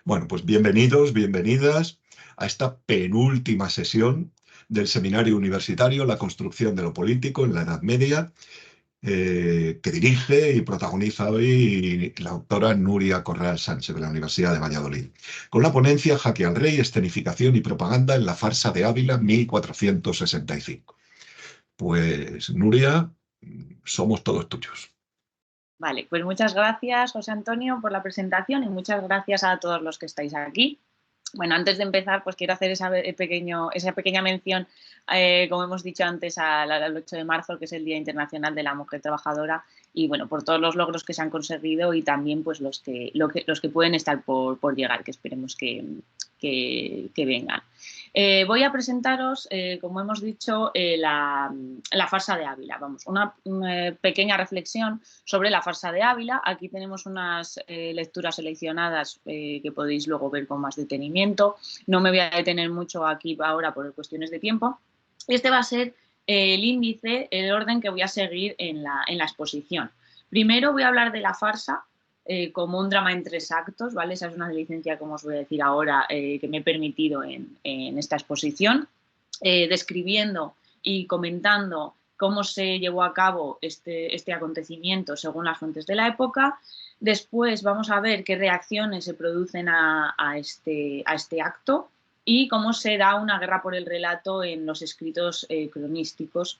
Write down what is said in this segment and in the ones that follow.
Bueno, pues bienvenidos, bienvenidas a esta penúltima sesión del Seminario Universitario La construcción de lo político en la Edad Media, que dirige y protagoniza hoy la doctora Núria Correal Sánchez de la Universidad de Valladolid, con la ponencia Jaque al Rey, escenificación y propaganda en la farsa de Ávila 1465. Pues Núria, somos todos tuyos. Vale, pues muchas gracias, José Antonio, por la presentación y muchas gracias a todos los que estáis aquí. Bueno, antes de empezar, pues quiero hacer esa pequeña mención, como hemos dicho antes, al 8 de marzo, que es el Día Internacional de la Mujer Trabajadora, y bueno, por todos los logros que se han conseguido y también pues los que pueden estar por llegar, que esperemos que vengan. Voy a presentaros, como hemos dicho, la farsa de Ávila. Vamos, una pequeña reflexión sobre la farsa de Ávila. Aquí tenemos unas lecturas seleccionadas que podéis luego ver con más detenimiento. No me voy a detener mucho aquí ahora por cuestiones de tiempo. Este va a ser el índice, el orden que voy a seguir en la exposición. Primero voy a hablar de la farsa como un drama en 3 actos, ¿vale? Esa es una licencia, como os voy a decir ahora, que me he permitido en esta exposición, describiendo y comentando cómo se llevó a cabo este acontecimiento según las fuentes de la época. Después vamos a ver qué reacciones se producen a este acto y cómo se da una guerra por el relato en los escritos cronísticos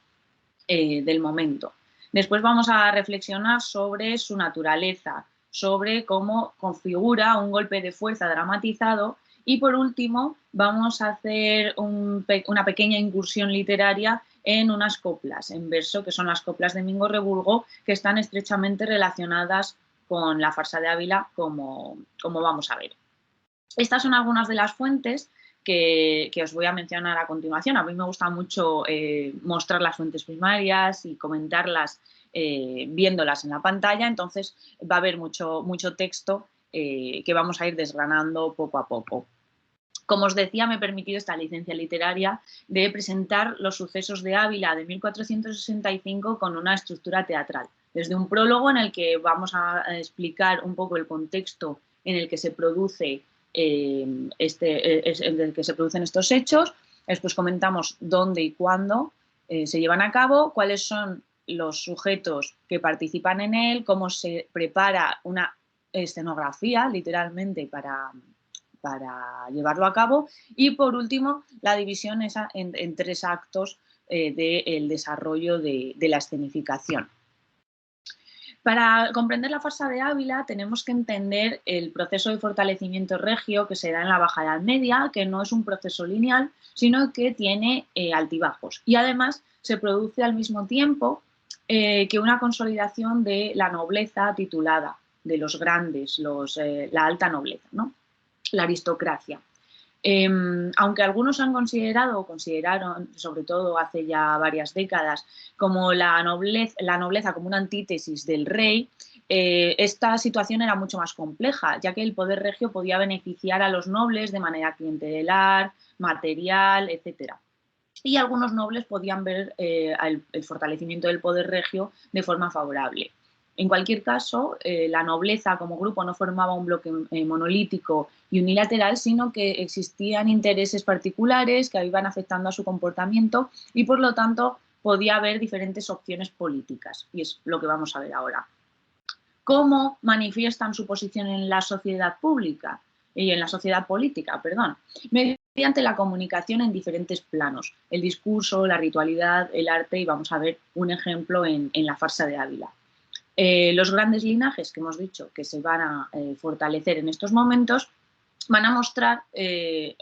del momento. Después vamos a reflexionar sobre su naturaleza, sobre cómo configura un golpe de fuerza dramatizado y por último vamos a hacer una pequeña incursión literaria en unas coplas en verso, que son las coplas de Mingo Reburgo, que están estrechamente relacionadas con la farsa de Ávila, como vamos a ver. Estas son algunas de las fuentes que os voy a mencionar a continuación. A mí me gusta mucho mostrar las fuentes primarias y comentarlas viéndolas en la pantalla, entonces va a haber mucho texto que vamos a ir desgranando poco a poco. Como os decía, me he permitido esta licencia literaria de presentar los sucesos de Ávila de 1465 con una estructura teatral. Desde un prólogo en el que vamos a explicar un poco el contexto en el que se produce en el que se producen estos hechos. Después comentamos dónde y cuándo se llevan a cabo, cuáles son los sujetos que participan en él, cómo se prepara una escenografía, literalmente, para llevarlo a cabo, y por último la división esa en 3 actos del desarrollo de la escenificación. Para comprender la farsa de Ávila tenemos que entender el proceso de fortalecimiento regio que se da en la Baja Edad Media, que no es un proceso lineal, sino que tiene altibajos. Y además se produce al mismo tiempo que una consolidación de la nobleza titulada, de los grandes, la alta nobleza, ¿no? La aristocracia. Aunque algunos han consideraron, sobre todo hace ya varias décadas, como la nobleza como una antítesis del rey, esta situación era mucho más compleja, ya que el poder regio podía beneficiar a los nobles de manera clientelar, material, etc. Y algunos nobles podían ver el fortalecimiento del poder regio de forma favorable. En cualquier caso, la nobleza como grupo no formaba un bloque monolítico y unilateral, sino que existían intereses particulares que iban afectando a su comportamiento y, por lo tanto, podía haber diferentes opciones políticas, y es lo que vamos a ver ahora. ¿Cómo manifiestan su posición en la sociedad pública y en la sociedad política, perdón? Mediante la comunicación en diferentes planos, el discurso, la ritualidad, el arte, y vamos a ver un ejemplo en la farsa de Ávila. Los grandes linajes que hemos dicho que se van a fortalecer en estos momentos van a mostrar,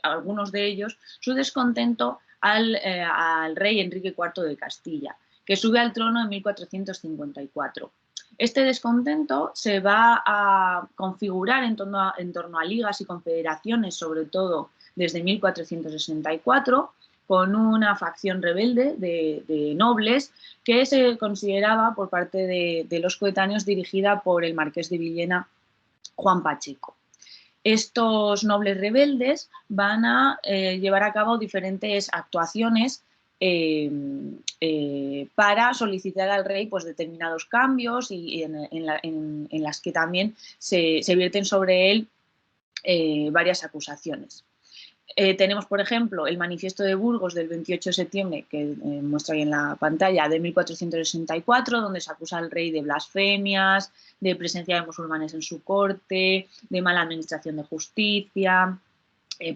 algunos de ellos, su descontento al rey Enrique IV de Castilla, que sube al trono en 1454. Este descontento se va a configurar en torno a ligas y confederaciones, sobre todo desde 1464, con una facción rebelde de nobles que se consideraba por parte de los coetáneos dirigida por el marqués de Villena, Juan Pacheco. Estos nobles rebeldes van a llevar a cabo diferentes actuaciones para solicitar al rey pues, determinados cambios y en las que también se vierten sobre él varias acusaciones. Tenemos, por ejemplo, el Manifiesto de Burgos del 28 de septiembre, que muestra ahí en la pantalla, de 1464, donde se acusa al rey de blasfemias, de presencia de musulmanes en su corte, de mala administración de justicia,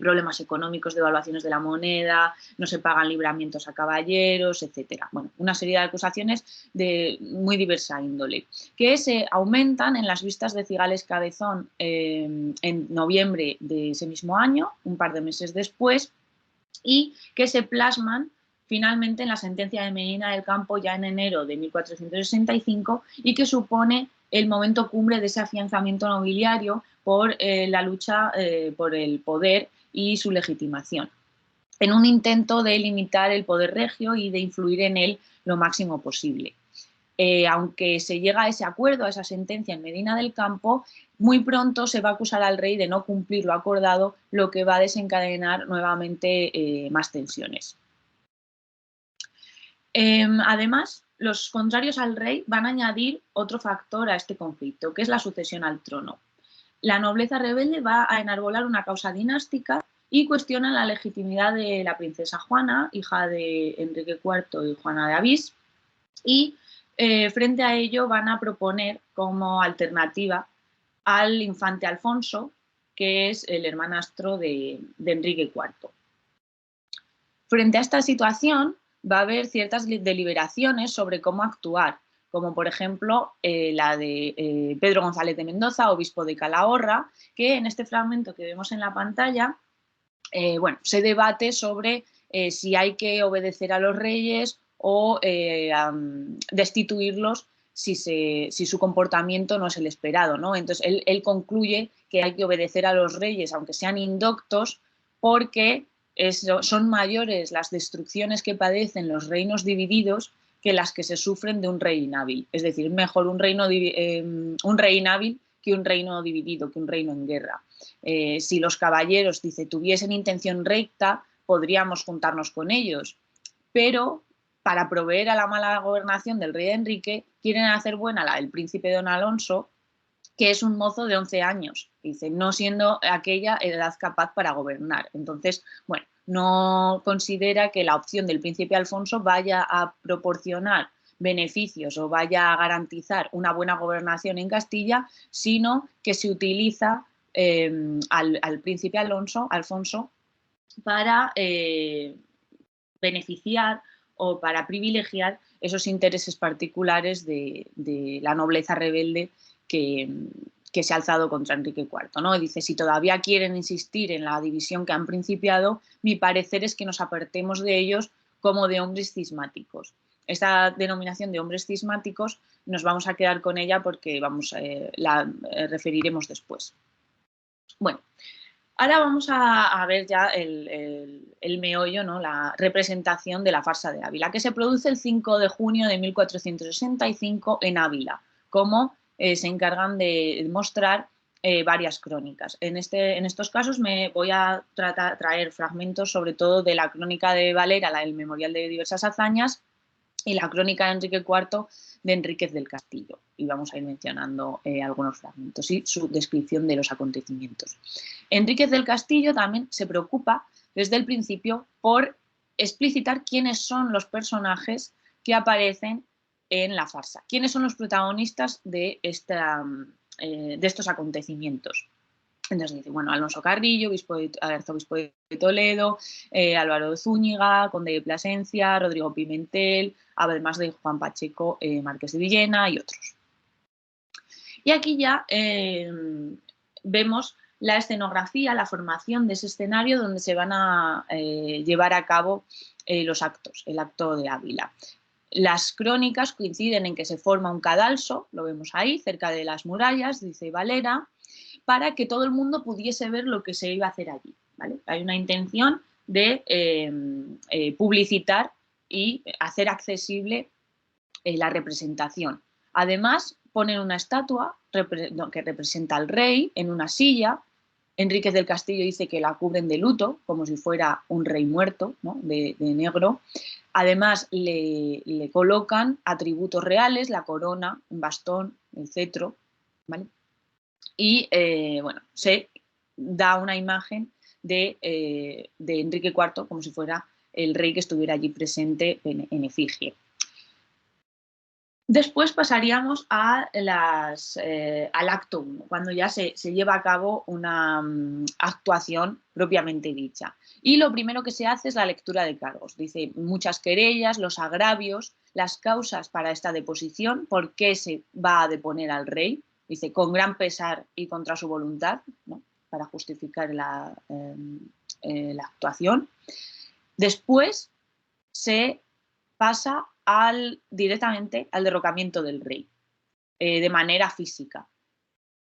problemas económicos, devaluaciones de la moneda, no se pagan libramientos a caballeros, etcétera. Bueno, una serie de acusaciones de muy diversa índole, que se aumentan en las vistas de Cigales Cabezón en noviembre de ese mismo año, un par de meses después, y que se plasman finalmente en la sentencia de Medina del Campo ya en enero de 1465 y que supone el momento cumbre de ese afianzamiento nobiliario por la lucha por el poder y su legitimación, en un intento de limitar el poder regio y de influir en él lo máximo posible. Aunque se llega a ese acuerdo, a esa sentencia en Medina del Campo, muy pronto se va a acusar al rey de no cumplir lo acordado, lo que va a desencadenar nuevamente más tensiones. Además, los contrarios al rey van a añadir otro factor a este conflicto, que es la sucesión al trono. La nobleza rebelde va a enarbolar una causa dinástica y cuestiona la legitimidad de la princesa Juana, hija de Enrique IV y Juana de Avís, y frente a ello van a proponer como alternativa al infante Alfonso, que es el hermanastro de Enrique IV. Frente a esta situación va a haber ciertas deliberaciones sobre cómo actuar, como por ejemplo la de Pedro González de Mendoza, obispo de Calahorra, que en este fragmento que vemos en la pantalla, bueno, se debate sobre si hay que obedecer a los reyes o destituirlos si su comportamiento no es el esperado, ¿no? Entonces él concluye que hay que obedecer a los reyes, aunque sean indoctos, porque son mayores las destrucciones que padecen los reinos divididos que las que se sufren de un rey inhábil. Es decir, mejor un rey inhábil que un reino dividido, que un reino en guerra. Si los caballeros, dice, tuviesen intención recta, podríamos juntarnos con ellos, pero para proveer a la mala gobernación del rey Enrique, quieren hacer buena la del príncipe don Alonso, que es un mozo de 11 años, dice, no siendo aquella edad capaz para gobernar. Entonces, bueno, no considera que la opción del príncipe Alfonso vaya a proporcionar beneficios o vaya a garantizar una buena gobernación en Castilla, sino que se utiliza al príncipe Alfonso para beneficiar o para privilegiar esos intereses particulares de la nobleza rebelde que se ha alzado contra Enrique IV, ¿no? Y dice, si todavía quieren insistir en la división que han principiado, mi parecer es que nos apartemos de ellos como de hombres cismáticos. Esta denominación de hombres cismáticos nos vamos a quedar con ella porque la referiremos después. Bueno, ahora vamos a ver ya el meollo, ¿no? La representación de la farsa de Ávila, que se produce el 5 de junio de 1465 en Ávila, como se encargan de mostrar varias crónicas. En estos casos me voy a traer fragmentos sobre todo de la crónica de Valera, el memorial de diversas hazañas, y la crónica de Enrique IV de Enríquez del Castillo. Y vamos a ir mencionando algunos fragmentos y su descripción de los acontecimientos. Enríquez del Castillo también se preocupa desde el principio por explicitar quiénes son los personajes que aparecen en la farsa, quiénes son los protagonistas de estos acontecimientos. Entonces dice, bueno, Alonso Carrillo, arzobispo de Toledo, Álvaro de Zúñiga, conde de Plasencia, Rodrigo Pimentel, además de Juan Pacheco, marqués de Villena y otros. Y aquí ya vemos la escenografía, la formación de ese escenario donde se van a llevar a cabo los actos, el acto de Ávila. Las crónicas coinciden en que se forma un cadalso, lo vemos ahí, cerca de las murallas, dice Valera, para que todo el mundo pudiese ver lo que se iba a hacer allí, ¿vale? Hay una intención de publicitar y hacer accesible la representación. Además, ponen una estatua que representa al rey en una silla. Enríquez del Castillo dice que la cubren de luto, como si fuera un rey muerto, ¿no? de negro. Además, le colocan atributos reales, la corona, un bastón, el cetro, ¿vale? Y bueno, se da una imagen de Enrique IV como si fuera el rey que estuviera allí presente en efigie. Después pasaríamos al acto 1, cuando ya se lleva a cabo una actuación propiamente dicha. Y lo primero que se hace es la lectura de cargos. Dice muchas querellas, los agravios, las causas para esta deposición, por qué se va a deponer al rey. Dice con gran pesar y contra su voluntad, ¿no?, para justificar la actuación. Después se pasa directamente al derrocamiento del rey, de manera física.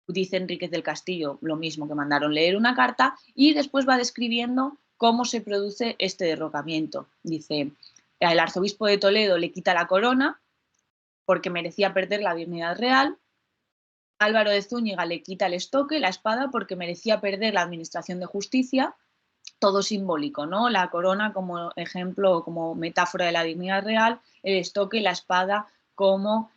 Dice Enríquez del Castillo lo mismo, que mandaron leer una carta, y después va describiendo cómo se produce este derrocamiento. Dice, el arzobispo de Toledo le quita la corona porque merecía perder la dignidad real. Álvaro de Zúñiga le quita el estoque, la espada, porque merecía perder la administración de justicia. Todo simbólico, ¿no? La corona como ejemplo, como metáfora de la dignidad real, el estoque y la espada como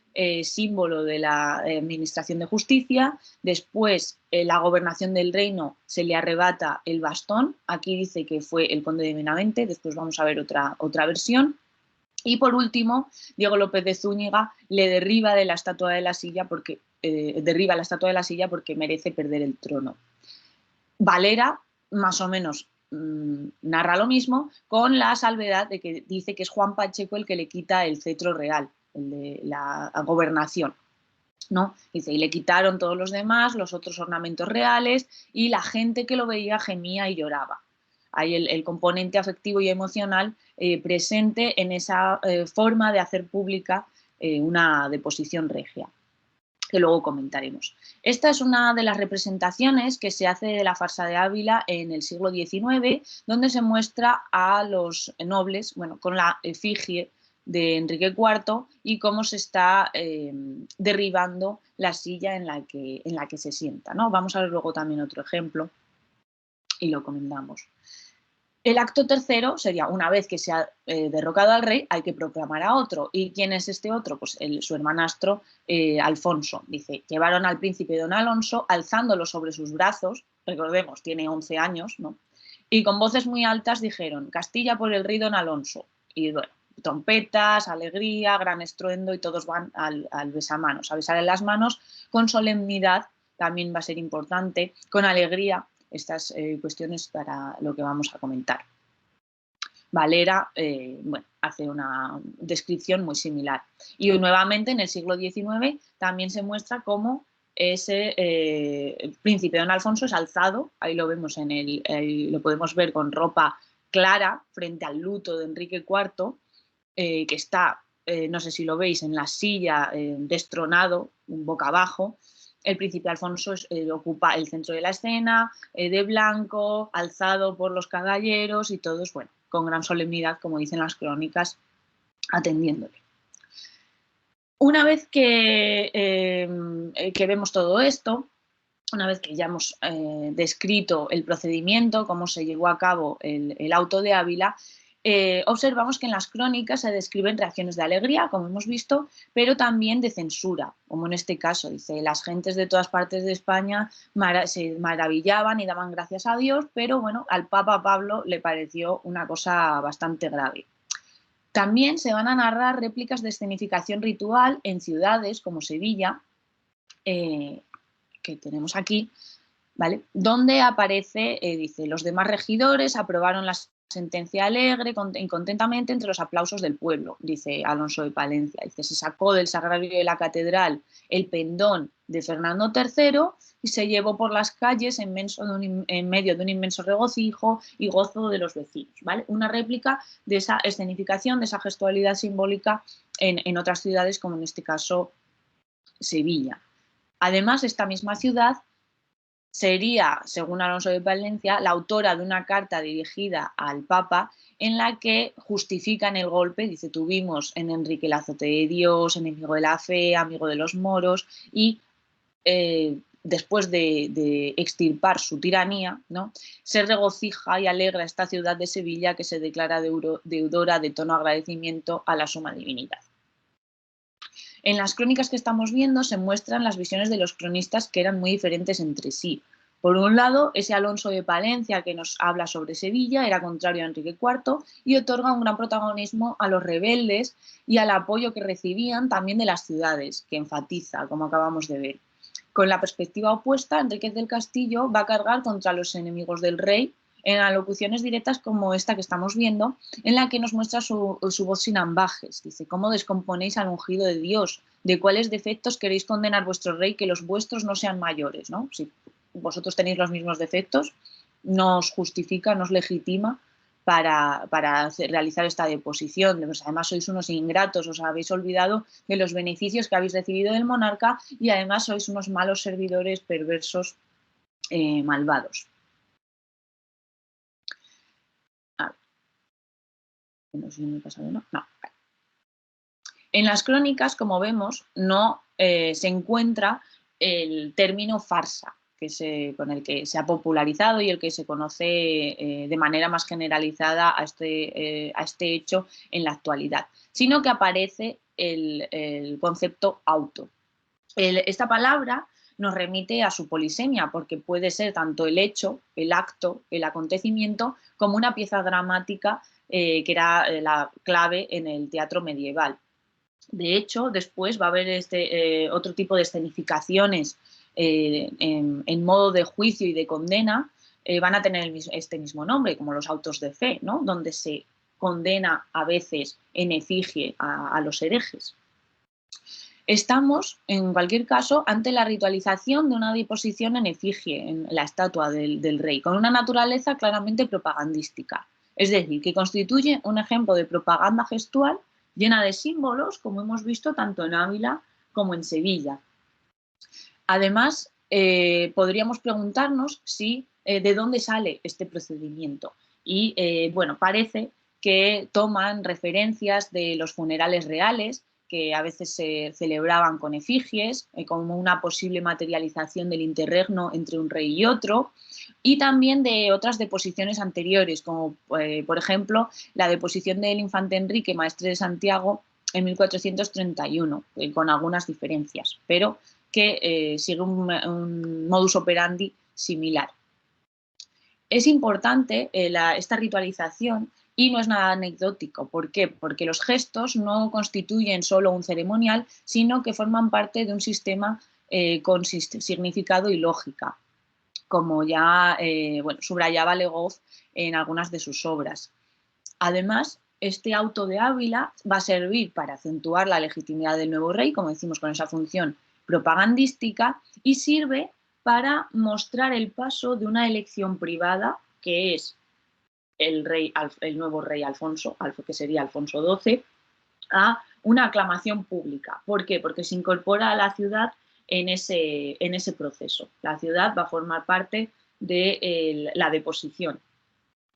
símbolo de la administración de justicia. Después, la gobernación del reino, se le arrebata el bastón. Aquí dice que fue el conde de Benavente, después vamos a ver otra versión. Y por último, Diego López de Zúñiga le derriba la estatua de la silla porque merece perder el trono. Valera, más o menos, narra lo mismo, con la salvedad de que dice que es Juan Pacheco el que le quita el cetro real, el de la gobernación, ¿no? Dice, y le quitaron todos los demás, los otros ornamentos reales, y la gente que lo veía gemía y lloraba. Hay el componente afectivo y emocional presente en esa forma de hacer pública una deposición regia, que luego comentaremos. Esta es una de las representaciones que se hace de la farsa de Ávila en el siglo XIX, donde se muestra a los nobles, bueno, con la efigie de Enrique IV y cómo se está derribando la silla en la que se sienta, ¿no? Vamos a ver luego también otro ejemplo y lo comentamos. El acto tercero sería, una vez que se ha derrocado al rey, hay que proclamar a otro. ¿Y quién es este otro? Pues su hermanastro Alfonso. Dice, llevaron al príncipe don Alonso alzándolo sobre sus brazos, recordemos, tiene 11 años, ¿no? Y con voces muy altas dijeron, Castilla por el rey don Alonso. Y bueno, trompetas, alegría, gran estruendo, y todos van al besamanos, a besar en las manos, con solemnidad, también va a ser importante, con alegría, estas cuestiones para lo que vamos a comentar. Valera hace una descripción muy similar. Y nuevamente en el siglo XIX también se muestra cómo ese príncipe don Alfonso es alzado, ahí lo vemos lo podemos ver con ropa clara frente al luto de Enrique IV, que está, no sé si lo veis, en la silla destronado, boca abajo. El príncipe Alfonso ocupa el centro de la escena, de blanco, alzado por los caballeros y todos, bueno, con gran solemnidad, como dicen las crónicas, atendiéndole. Una vez que vemos todo esto, una vez que ya hemos descrito el procedimiento, cómo se llevó a cabo el auto de Ávila, observamos que en las crónicas se describen reacciones de alegría, como hemos visto, pero también de censura, como en este caso. Dice, las gentes de todas partes de España se maravillaban y daban gracias a Dios, pero bueno, al Papa Pablo le pareció una cosa bastante grave. También se van a narrar réplicas de escenificación ritual en ciudades como Sevilla, que tenemos aquí, ¿vale? Donde aparece, dice, los demás regidores aprobaron la sentencia alegre y contentamente entre los aplausos del pueblo, dice Alonso de Palencia. Dice, se sacó del sagrario de la catedral el pendón de Fernando III y se llevó por las calles en medio de un inmenso regocijo y gozo de los vecinos, ¿vale? Una réplica de esa escenificación, de esa gestualidad simbólica en otras ciudades, como en este caso Sevilla. Además, esta misma ciudad sería, según Alonso de Palencia, la autora de una carta dirigida al Papa en la que justifican el golpe. Dice, tuvimos en Enrique el azote de Dios, enemigo de la fe, amigo de los moros, y después de extirpar su tiranía, ¿no?, se regocija y alegra esta ciudad de Sevilla, que se declara deudora de tono agradecimiento a la suma divinidad. En las crónicas que estamos viendo se muestran las visiones de los cronistas, que eran muy diferentes entre sí. Por un lado, ese Alonso de Palencia que nos habla sobre Sevilla era contrario a Enrique IV y otorga un gran protagonismo a los rebeldes y al apoyo que recibían también de las ciudades, que enfatiza, como acabamos de ver. Con la perspectiva opuesta, Enríquez del Castillo va a cargar contra los enemigos del rey en alocuciones directas como esta que estamos viendo, en la que nos muestra su voz sin ambajes. Dice, ¿cómo descomponéis al ungido de Dios? ¿De cuáles defectos queréis condenar vuestro rey que los vuestros no sean mayores? ¿No? Si vosotros tenéis los mismos defectos, no os justifica, no os legitima para realizar esta deposición. Además, sois unos ingratos, os habéis olvidado de los beneficios que habéis recibido del monarca y además sois unos malos servidores, perversos, malvados. No sé si me he pasado, ¿no? No. En las crónicas, como vemos, no se encuentra el término farsa, con el que se ha popularizado y el que se conoce de manera más generalizada a este hecho en la actualidad, sino que aparece el concepto auto. Esta palabra nos remite a su polisemia, porque puede ser tanto el hecho, el acto, el acontecimiento, como una pieza dramática que era la clave en el teatro medieval. De hecho, después va a haber otro tipo de escenificaciones en modo de juicio y de condena, van a tener este mismo nombre, como los autos de fe, ¿no? Donde se condena a veces en efigie a los herejes. Estamos, en cualquier caso, ante la ritualización de una deposición en efigie, en la estatua del rey, con una naturaleza claramente propagandística. Es decir, que constituye un ejemplo de propaganda gestual llena de símbolos, como hemos visto tanto en Ávila como en Sevilla. Además, podríamos preguntarnos de dónde sale este procedimiento. Y bueno, parece que toman referencias de los funerales reales, que a veces se celebraban con efigies, como una posible materialización del interregno entre un rey y otro, y también de otras deposiciones anteriores, como por ejemplo la deposición del infante Enrique, maestre de Santiago, en 1431, con algunas diferencias, pero que sigue un modus operandi similar. Es importante esta ritualización y no es nada anecdótico. ¿Por qué? Porque los gestos no constituyen solo un ceremonial, sino que forman parte de un sistema con significado y lógica, como ya subrayaba Legoz en algunas de sus obras. Además, este auto de Ávila va a servir para acentuar la legitimidad del nuevo rey, como decimos, con esa función propagandística, y sirve para mostrar el paso de una elección privada, que es el nuevo rey Alfonso, que sería Alfonso XII, a una aclamación pública. ¿Por qué? Porque se incorpora a la ciudad en ese proceso. La ciudad va a formar parte de la deposición.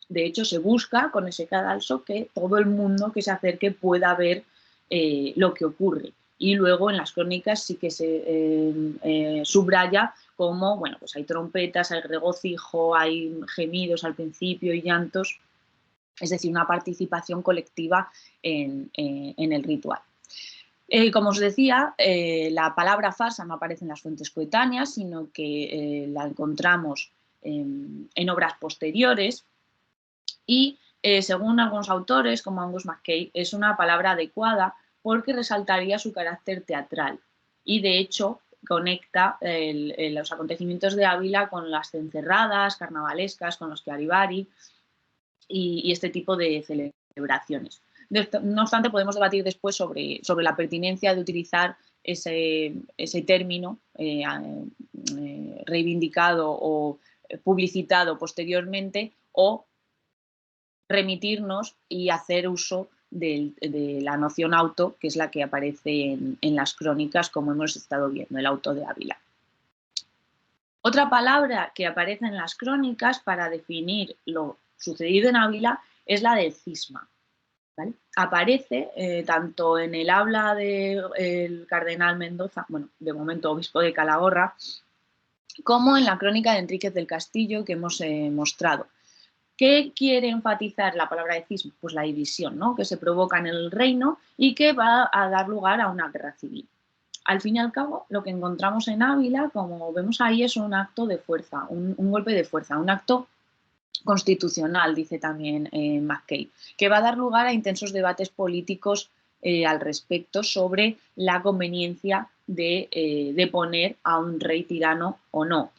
De hecho, se busca con ese cadalso que todo el mundo que se acerque pueda ver lo que ocurre. Y luego en las crónicas sí que se subraya como, bueno, pues hay trompetas, hay regocijo, hay gemidos al principio y llantos, es decir, una participación colectiva en el ritual. Como os decía, la palabra farsa no aparece en las fuentes coetáneas, sino que la encontramos en obras posteriores. Y según algunos autores, como Angus MacKay, es una palabra adecuada porque resaltaría su carácter teatral y de hecho conecta los acontecimientos de Ávila con las cencerradas carnavalescas, con los Chiarivari y este tipo de celebraciones. No obstante, podemos debatir después sobre la pertinencia de utilizar ese término reivindicado o publicitado posteriormente, o remitirnos y hacer uso de la noción auto, que es la que aparece en las crónicas, como hemos estado viendo, el auto de Ávila. Otra palabra que aparece en las crónicas para definir lo sucedido en Ávila es la del cisma. ¿Vale? Aparece tanto en el habla del cardenal Mendoza, bueno, de momento obispo de Calahorra, como en la crónica de Enríquez del Castillo que hemos mostrado. ¿Qué quiere enfatizar la palabra de cisma? Pues la división, ¿no?, que se provoca en el reino y que va a dar lugar a una guerra civil. Al fin y al cabo, lo que encontramos en Ávila, como vemos ahí, es un acto de fuerza, un golpe de fuerza, un acto constitucional, dice también McKay, que va a dar lugar a intensos debates políticos al respecto sobre la conveniencia de poner a un rey tirano o no,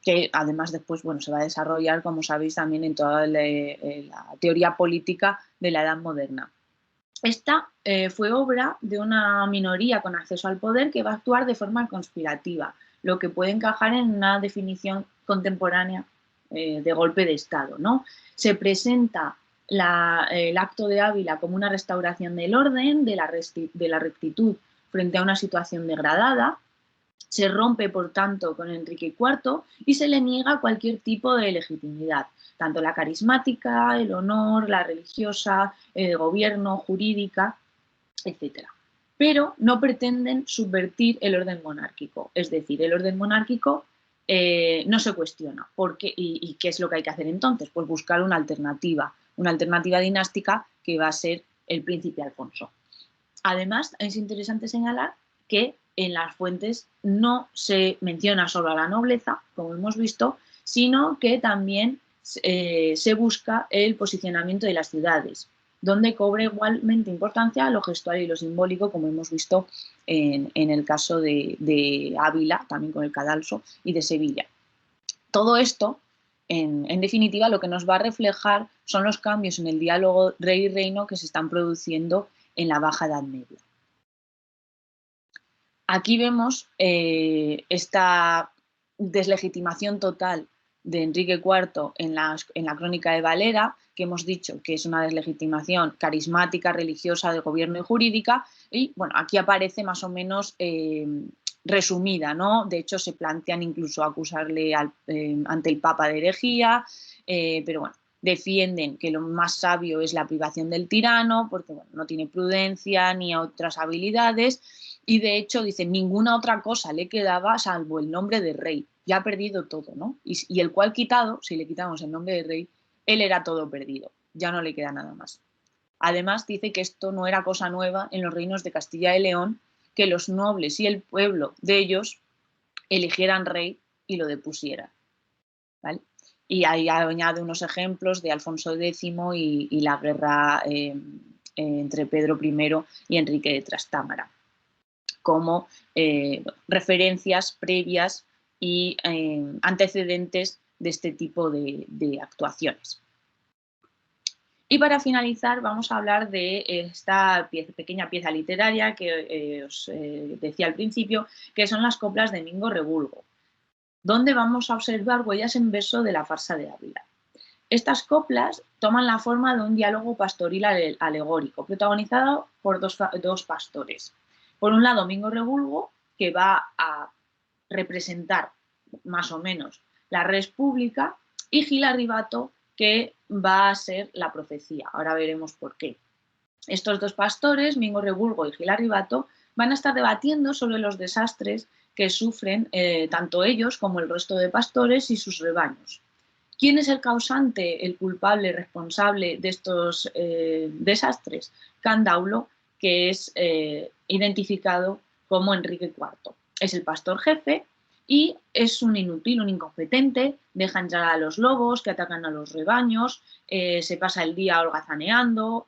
que además después se va a desarrollar, como sabéis, también en toda la teoría política de la Edad Moderna. Esta fue obra de una minoría con acceso al poder que va a actuar de forma conspirativa, lo que puede encajar en una definición contemporánea de golpe de Estado, ¿no? Se presenta el acto de Ávila como una restauración del orden, de la rectitud frente a una situación degradada. Se rompe, por tanto, con Enrique IV y se le niega cualquier tipo de legitimidad, tanto la carismática, el honor, la religiosa, el gobierno, jurídica, etc. Pero no pretenden subvertir el orden monárquico, es decir, el orden monárquico no se cuestiona. ¿Por qué? ¿Y qué es lo que hay que hacer entonces? Pues buscar una alternativa dinástica que va a ser el príncipe Alfonso. Además, es interesante señalar que en las fuentes no se menciona solo a la nobleza, como hemos visto, sino que también se busca el posicionamiento de las ciudades, donde cobra igualmente importancia lo gestual y lo simbólico, como hemos visto en el caso de Ávila, también con el cadalso, y de Sevilla. Todo esto, en definitiva, lo que nos va a reflejar son los cambios en el diálogo rey y reino que se están produciendo en la Baja Edad Media. Aquí vemos esta deslegitimación total de Enrique IV en la crónica de Valera, que hemos dicho que es una deslegitimación carismática, religiosa, de gobierno y jurídica, y bueno, aquí aparece más o menos resumida, ¿no? De hecho, se plantean incluso acusarle ante el Papa de herejía, pero bueno, defienden que lo más sabio es la privación del tirano, porque bueno, no tiene prudencia ni otras habilidades, y de hecho dicen ninguna otra cosa le quedaba salvo el nombre de rey, ya ha perdido todo, ¿no? Y el cual quitado, si le quitamos el nombre de rey, él era todo perdido, ya no le queda nada más. Además dice que esto no era cosa nueva en los reinos de Castilla y León, que los nobles y el pueblo de ellos eligieran rey y lo depusieran, ¿vale? Y ahí añade unos ejemplos de Alfonso X y la guerra entre Pedro I y Enrique de Trastámara, como referencias previas y antecedentes de este tipo de actuaciones. Y para finalizar vamos a hablar de esta pequeña pieza literaria que os decía al principio, que son las coplas de Mingo Rebulgo, donde vamos a observar huellas en verso de la farsa de Ávila. Estas coplas toman la forma de un diálogo pastoril alegórico, protagonizado por dos pastores. Por un lado, Mingo Rebulgo, que va a representar más o menos la res pública, y Gil Arribato, que va a ser la profecía. Ahora veremos por qué. Estos dos pastores, Mingo Rebulgo y Gil Arribato, van a estar debatiendo sobre los desastres que sufren tanto ellos como el resto de pastores y sus rebaños. ¿Quién es el causante, el culpable, responsable de estos desastres? Candaulo, que es identificado como Enrique IV. Es el pastor jefe y es un inútil, un incompetente, deja entrar a los lobos que atacan a los rebaños, se pasa el día holgazaneando.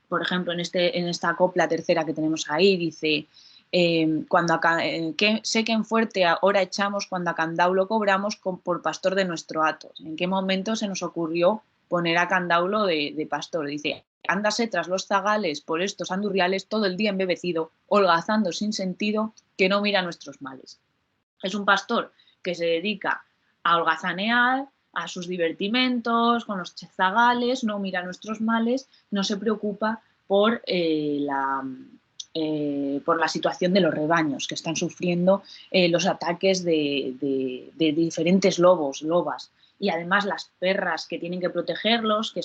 Por ejemplo, en esta copla tercera que tenemos ahí, dice: sé que en fuerte ahora echamos cuando a Candaulo cobramos por pastor de nuestro hato. ¿En qué momento se nos ocurrió poner a Candaulo de pastor? Dice: ándase tras los zagales por estos andurriales todo el día embebecido, holgazando sin sentido, que no mira nuestros males. Es un pastor que se dedica a holgazanear, a sus divertimentos con los zagales, no mira nuestros males, no se preocupa por la situación de los rebaños que están sufriendo los ataques de diferentes lobos, lobas, y además las perras que tienen que protegerlos, que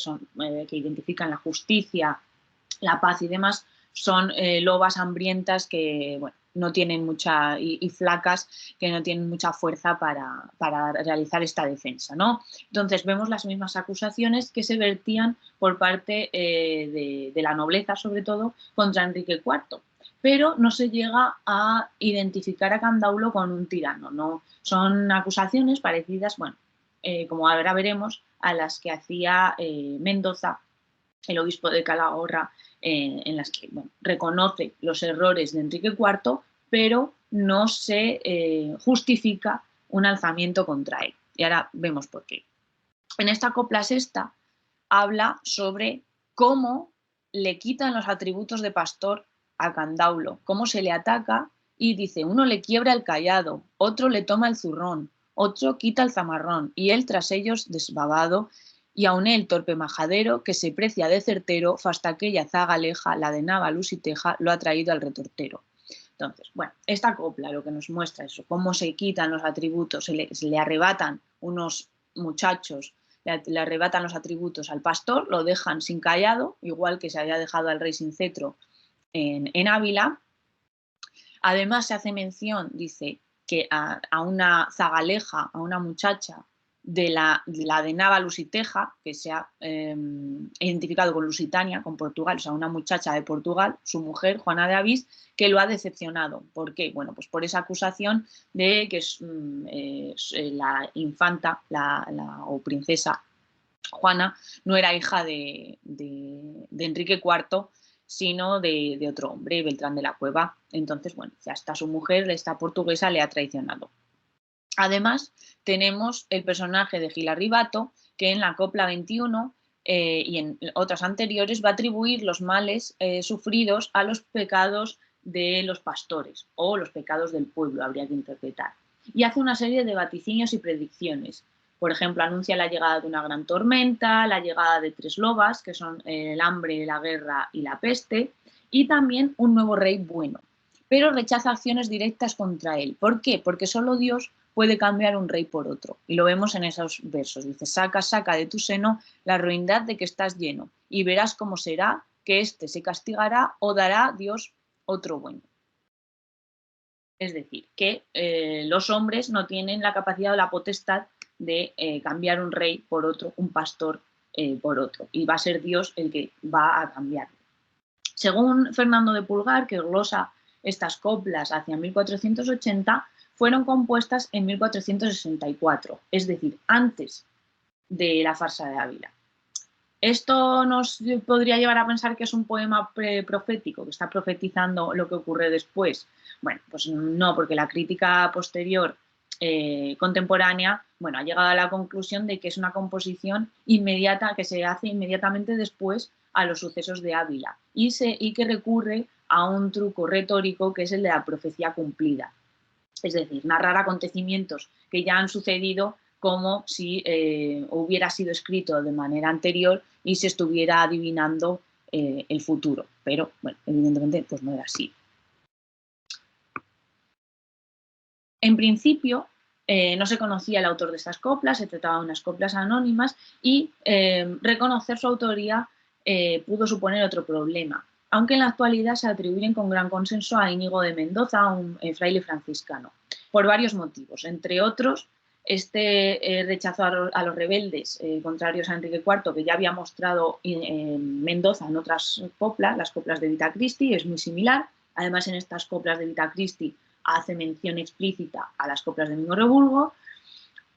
identifican la justicia, la paz y demás, son lobas hambrientas que no tienen mucha, y flacas, que no tienen mucha fuerza para realizar esta defensa, ¿no? Entonces vemos las mismas acusaciones que se vertían por parte de la nobleza, sobre todo, contra Enrique IV. pero no se llega a identificar a Candaulo con un tirano, ¿no? Son acusaciones parecidas, bueno, como ahora veremos, a las que hacía Mendoza, el obispo de Calahorra, en las que reconoce los errores de Enrique IV, pero no se justifica un alzamiento contra él. Y ahora vemos por qué. En esta copla sexta habla sobre cómo le quitan los atributos de pastor a Candaulo, cómo se le ataca y dice, uno le quiebra el cayado, otro le toma el zurrón, otro quita el zamarrón, y él tras ellos desbabado, y aun él torpe majadero, que se precia de certero, fasta aquella zagaleja, la de Návalus y Teja, lo ha traído al retortero. Entonces, bueno, esta copla lo que nos muestra eso, cómo se quitan los atributos, se le arrebatan unos muchachos, le arrebatan los atributos al pastor, lo dejan sin cayado, igual que se había dejado al rey sin cetro en Ávila. Además se hace mención, dice, que a una zagaleja, a una muchacha de la de Návalus y Teja, que se ha identificado con Lusitania, con Portugal, o sea, una muchacha de Portugal, su mujer, Juana de Avís, que lo ha decepcionado. ¿Por qué? Bueno, pues por esa acusación de que la infanta o princesa Juana no era hija de Enrique IV, sino de otro hombre, Beltrán de la Cueva. Entonces, bueno, ya está su mujer, esta portuguesa, le ha traicionado. Además, tenemos el personaje de Gil Arribato, que en la copla 21 y en otras anteriores va a atribuir los males sufridos a los pecados de los pastores o los pecados del pueblo, habría que interpretar. Y hace una serie de vaticinios y predicciones. Por ejemplo, anuncia la llegada de una gran tormenta, la llegada de 3 lobas, que son el hambre, la guerra y la peste, y también un nuevo rey bueno. Pero rechaza acciones directas contra él. ¿Por qué? Porque solo Dios puede cambiar un rey por otro. Y lo vemos en esos versos. Dice, saca, saca de tu seno la ruindad de que estás lleno, y verás cómo será que éste se castigará o dará Dios otro bueno. Es decir, que los hombres no tienen la capacidad o la potestad de cambiar un rey por otro, un pastor por otro. Y va a ser Dios el que va a cambiarlo. Según Fernando de Pulgar, que glosa estas coplas hacia 1480, fueron compuestas en 1464, es decir, antes de la farsa de Ávila. Esto nos podría llevar a pensar que es un poema profético, que está profetizando lo que ocurre después. Bueno, pues no, porque la crítica posterior contemporánea, bueno, ha llegado a la conclusión de que es una composición inmediata, que se hace inmediatamente después a los sucesos de Ávila y que recurre a un truco retórico que es el de la profecía cumplida. Es decir, narrar acontecimientos que ya han sucedido como si hubiera sido escrito de manera anterior y se estuviera adivinando el futuro. Pero, bueno, evidentemente pues no era así. En principio, no se conocía el autor de estas coplas, se trataba de unas coplas anónimas y reconocer su autoría pudo suponer otro problema, aunque en la actualidad se atribuyen con gran consenso a Íñigo de Mendoza, un fraile franciscano, por varios motivos. Entre otros, este rechazo a los rebeldes contrarios a Enrique IV, que ya había mostrado Mendoza en otras coplas, las coplas de Vita Christi, es muy similar. Además, en estas coplas de Vita Christi hace mención explícita a las coplas de Mingo Reburgo.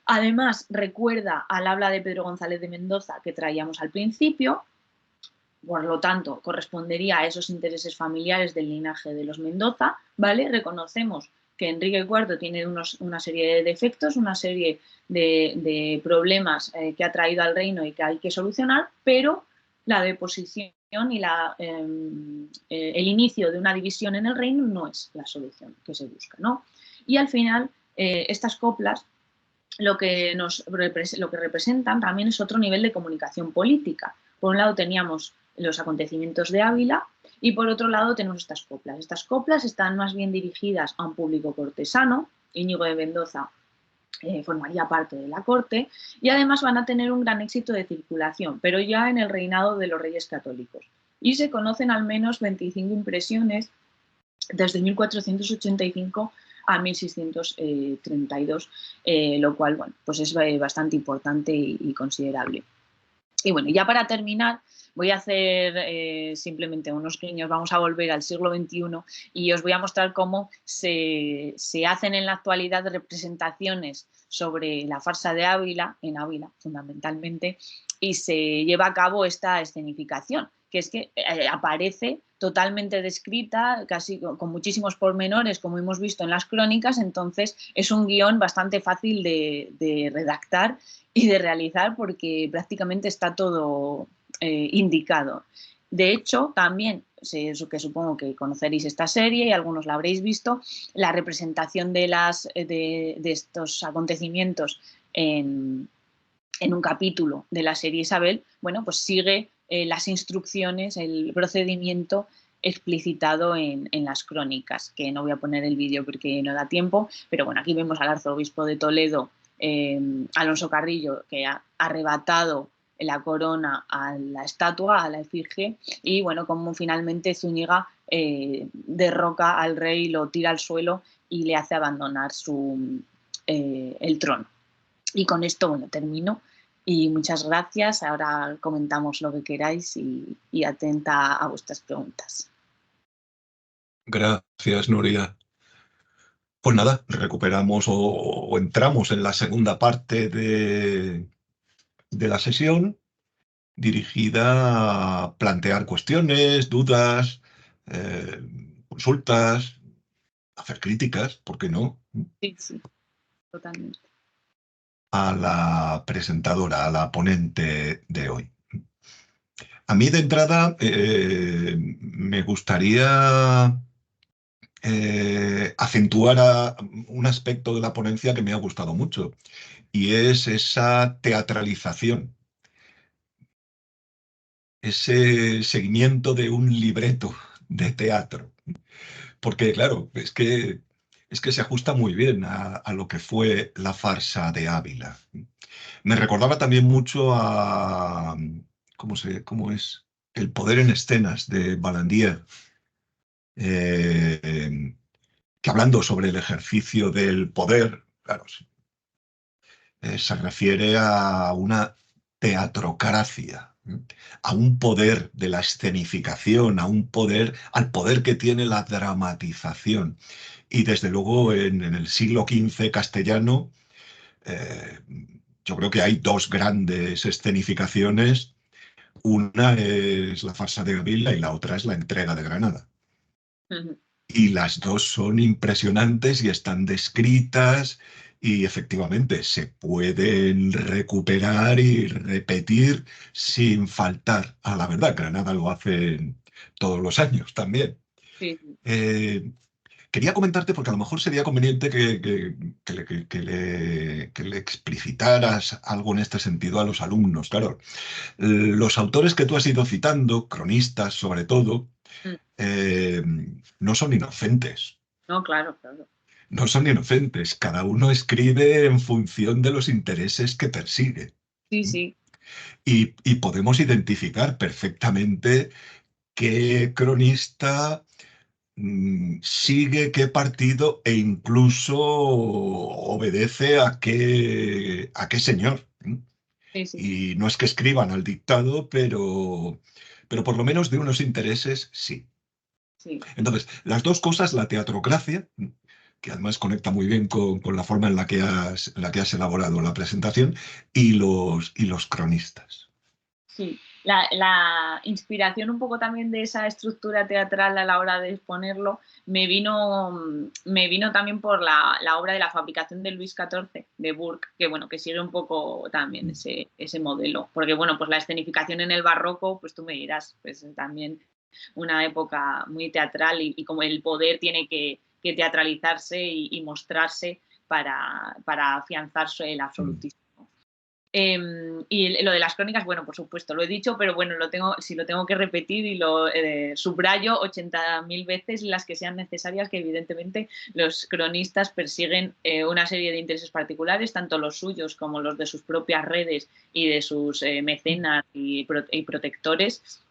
Además, recuerda al habla de Pedro González de Mendoza que traíamos al principio. Por lo tanto, correspondería a esos intereses familiares del linaje de los Mendoza, ¿vale? Reconocemos que Enrique IV tiene una serie de defectos, una serie de problemas que ha traído al reino y que hay que solucionar, pero la deposición y el inicio de una división en el reino no es la solución que se busca, ¿no? Y al final, estas coplas lo que representan también es otro nivel de comunicación política. Por un lado teníamos los acontecimientos de Ávila y por otro lado tenemos estas coplas. Estas coplas están más bien dirigidas a un público cortesano. Íñigo de Mendoza formaría parte de la corte y además van a tener un gran éxito de circulación, pero ya en el reinado de los reyes católicos. Y se conocen al menos 25 impresiones desde 1485 a 1632, lo cual, bueno, pues es bastante importante y considerable. Y bueno, ya para terminar, voy a hacer simplemente unos guiños, vamos a volver al siglo XXI y os voy a mostrar cómo se hacen en la actualidad representaciones sobre la farsa de Ávila, en Ávila fundamentalmente, y se lleva a cabo esta escenificación, que es que aparece totalmente descrita, casi con muchísimos pormenores, como hemos visto en las crónicas, entonces es un guión bastante fácil de redactar y de realizar porque prácticamente está todo indicado. De hecho, también, que supongo que conoceréis esta serie y algunos la habréis visto, la representación de estos acontecimientos en un capítulo de la serie Isabel, bueno, pues sigue las instrucciones, el procedimiento explicitado en las crónicas, que no voy a poner el vídeo porque no da tiempo, pero bueno, aquí vemos al arzobispo de Toledo, Alonso Carrillo, que ha arrebatado la corona a la estatua, a la efigie, y bueno, como finalmente Zúñiga derroca al rey, lo tira al suelo y le hace abandonar el trono. Y con esto, bueno, termino. Y muchas gracias. Ahora comentamos lo que queráis y atenta a vuestras preguntas. Gracias, Nuria. Pues nada, recuperamos o entramos en la segunda parte de la sesión dirigida a plantear cuestiones, dudas, eh, consultas, hacer críticas, ¿por qué no?, Sí, sí, totalmente. a la presentadora, a la ponente de hoy. A mí de entrada me gustaría acentuar un aspecto de la ponencia que me ha gustado mucho, y es esa teatralización, ese seguimiento de un libreto de teatro. Porque, claro, es que se ajusta muy bien a lo que fue la farsa de Ávila. Me recordaba también mucho a, ¿cómo es? El poder en escenas de Balandier, eh, que hablando sobre el ejercicio del poder, claro, se refiere a una teatrocracia, a un poder de la escenificación, al poder que tiene la dramatización. Y desde luego en el siglo XV castellano, eh, yo creo que hay dos grandes escenificaciones. Una es la farsa de Ávila y la otra es la entrega de Granada. Ujú. Y las dos son impresionantes y están descritas y efectivamente se pueden recuperar y repetir sin faltar a la verdad. Granada lo hace todos los años también. Sí, sí. Eh, Quería comentarte, porque a lo mejor sería conveniente que le explicitaras algo en este sentido a los alumnos. Claro, los autores que tú has ido citando, cronistas sobre todo, Mm. eh, no son inocentes. No, claro, claro. No son inocentes. Cada uno escribe en función de los intereses que persigue. Sí, sí, Y podemos identificar perfectamente qué cronista sigue qué partido e incluso obedece a qué señor. sí, sí, Y no es que escriban al dictado, pero por lo menos de unos intereses sí. sí. Entonces, las dos cosas, la teatrocracia, que además conecta muy bien con la forma en la que has elaborado la presentación, y los cronistas. Sí, la inspiración un poco también de esa estructura teatral a la hora de exponerlo me vino también por la obra de la fabricación de Luis XIV, de Burke, que bueno, que sigue un poco también ese modelo. Porque bueno, pues la escenificación en el barroco, pues tú me dirás, pues también una época muy teatral y como el poder tiene que teatralizarse y mostrarse para afianzarse el Mm. absolutismo. Y lo de las crónicas, bueno, por supuesto, lo he dicho, pero bueno, si lo tengo que repetir y lo subrayo 80.000 veces las que sean necesarias, que evidentemente los cronistas persiguen una serie de intereses particulares, tanto los suyos como los de sus propias redes y de sus mecenas y protectores.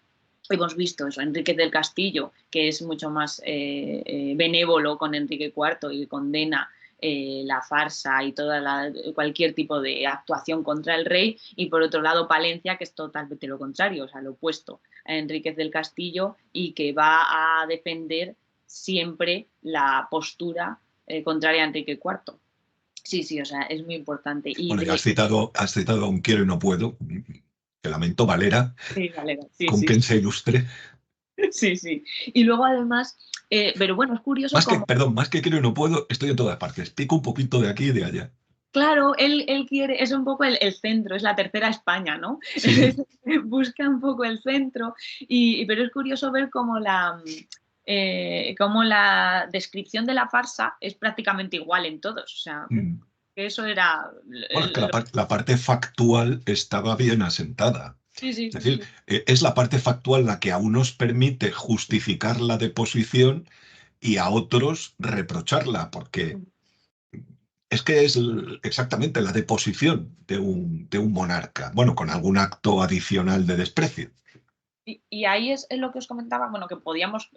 Hemos visto eso, Enrique del Castillo, que es mucho más benévolo con Enrique IV y condena la farsa y cualquier tipo de actuación contra el rey, y por otro lado Palencia, que es totalmente lo contrario, o sea, lo opuesto a Enríquez del Castillo, y que va a defender siempre la postura contraria a Enrique IV. Sí, sí, o sea, es muy importante. Bueno, y has citado a un quiero y no puedo, que lamento Valera, Sí, Valera, sí, con sí, quien se ilustre. sí, sí. Y luego además, pero bueno, es curioso como, Perdón, más que quiero y no puedo, estoy en todas partes. Pico un poquito de aquí y de allá. claro, él quiere, es un poco el centro, es la tercera España, ¿no? Sí. Busca un poco el centro, pero es curioso ver cómo la descripción de la farsa es prácticamente igual en todos. O sea, Mm. que eso era... Bueno, es que la parte factual estaba bien asentada. Sí, sí, Es sí, decir, sí. es la parte factual la que a unos permite justificar la deposición y a otros reprocharla, porque es que es exactamente la deposición de un monarca, bueno, con algún acto adicional de desprecio. Y ahí es lo que os comentaba, bueno, que podíamos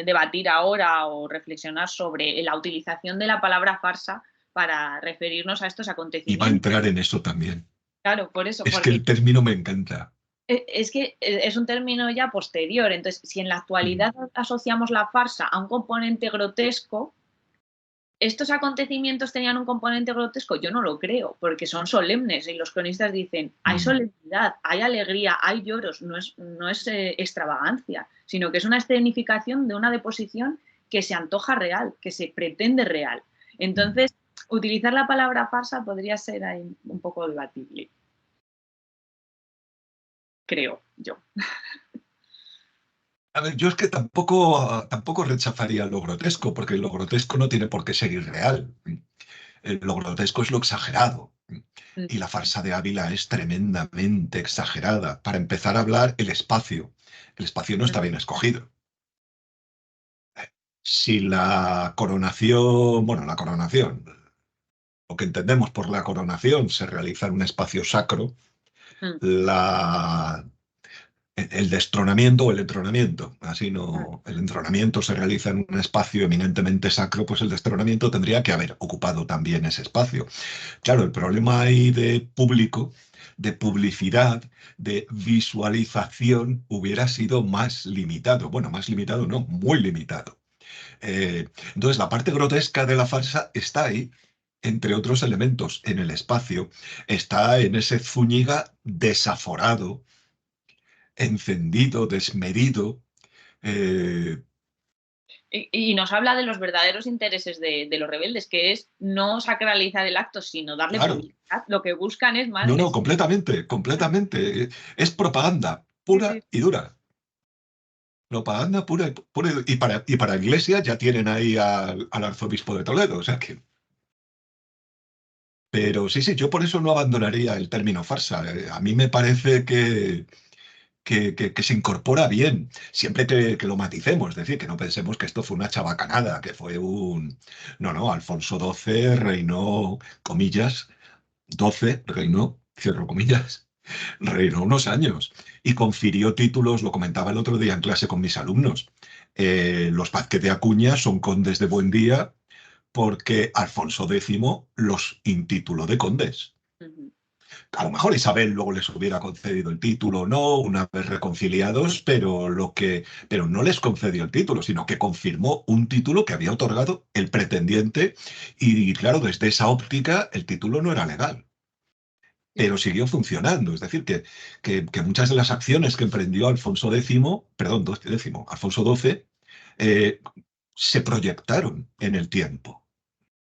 debatir ahora o reflexionar sobre la utilización de la palabra farsa para referirnos a estos Y va a acontecimientos. entrar en eso también. Claro, por eso, Es que porque el término me encanta. es que es un término ya posterior. Entonces, si en la Mm. actualidad asociamos la farsa a un componente grotesco, ¿estos acontecimientos tenían un componente grotesco? Yo no lo creo, porque son solemnes y los cronistas dicen, hay Mm. solemnidad, hay alegría, hay lloros, no es extravagancia, sino que es una escenificación de una deposición que se antoja real, que se pretende real. Mm. Entonces, utilizar la palabra farsa podría ser ahí un poco debatible, creo yo. A ver, yo es que tampoco rechazaría lo grotesco, porque lo grotesco no tiene por qué ser irreal. Lo grotesco es lo exagerado. Y la farsa de Ávila es tremendamente exagerada. Para empezar a hablar, el espacio. El espacio no está bien escogido. Si la coronación, bueno, la coronación, lo que entendemos por la coronación se realiza en un espacio sacro, la el destronamiento o el entronamiento. Así no, el entronamiento se realiza en un espacio eminentemente sacro, pues el destronamiento tendría que haber ocupado también ese espacio. Claro, el problema ahí de público, de publicidad, de visualización, hubiera sido más limitado. Bueno, más limitado no, muy limitado. Entonces, la parte grotesca de la farsa está ahí, entre otros elementos, en el espacio. Está en ese Zúñiga desaforado, encendido, desmedido. eh, Y nos habla de los verdaderos intereses de los rebeldes, que es no sacralizar el acto, sino darle claro, publicidad. Lo que buscan es más... no, no, completamente, completamente. Es propaganda Sí, pura sí, y dura. Propaganda pura, pura y para Iglesia ya tienen ahí al arzobispo de Toledo, o sea que... Pero sí, sí, yo por eso no abandonaría el término farsa. A mí me parece que se incorpora bien, siempre que lo maticemos, es decir, que no pensemos que esto fue una chabacanada, que fue un... No, no, Alfonso XII reinó, comillas, 12 reinó, cierro comillas, reinó unos años y confirió títulos, lo comentaba el otro día en clase con mis alumnos. Los Vázquez de Acuña son condes de Buendía porque Alfonso X los intituló de condes. ujú. A lo mejor Isabel luego les hubiera concedido el título o no, una vez reconciliados, pero no les concedió el título, sino que confirmó un título que había otorgado el pretendiente y claro, desde esa óptica el título no era legal, Sí, pero siguió funcionando. Es decir, que muchas de las acciones que emprendió Alfonso X, perdón, Alfonso XII, eh, se proyectaron en el tiempo.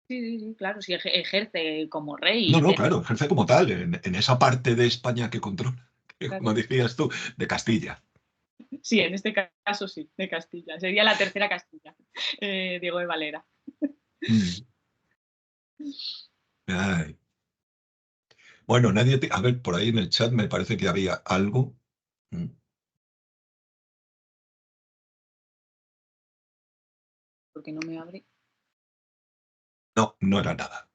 sí, sí, sí, claro, sí ejerce como No, rey. no, claro, ejerce como tal en esa parte de España que controla, que, como decías tú, de Castilla. Sí, en este caso sí, de Castilla. Sería la tercera Castilla, Diego de Valera. Mm. Ay. Bueno, nadie a ver, por ahí en el chat me parece que había algo. Mm. Porque no me abre. No, no era nada.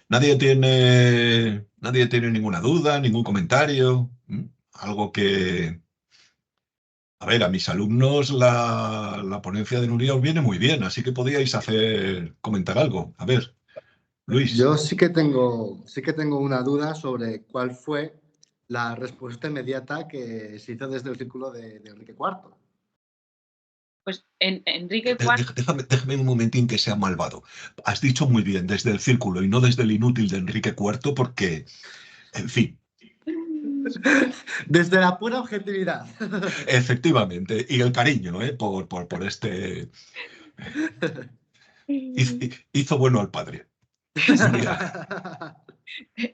Nadie tiene ninguna duda, ningún comentario. Algo que, a ver, a mis alumnos la ponencia de Nuria os viene muy bien, así que podíais comentar algo. A ver. Luis. Yo sí que tengo una duda sobre cuál fue la respuesta inmediata que se hizo desde el círculo de Enrique IV. Pues Enrique IV... Déjame un momentín que sea malvado. Has dicho muy bien, desde el círculo y no desde el inútil de Enrique IV, porque, en fin, Desde la pura objetividad. efectivamente, y el cariño, por este... Hizo bueno al padre.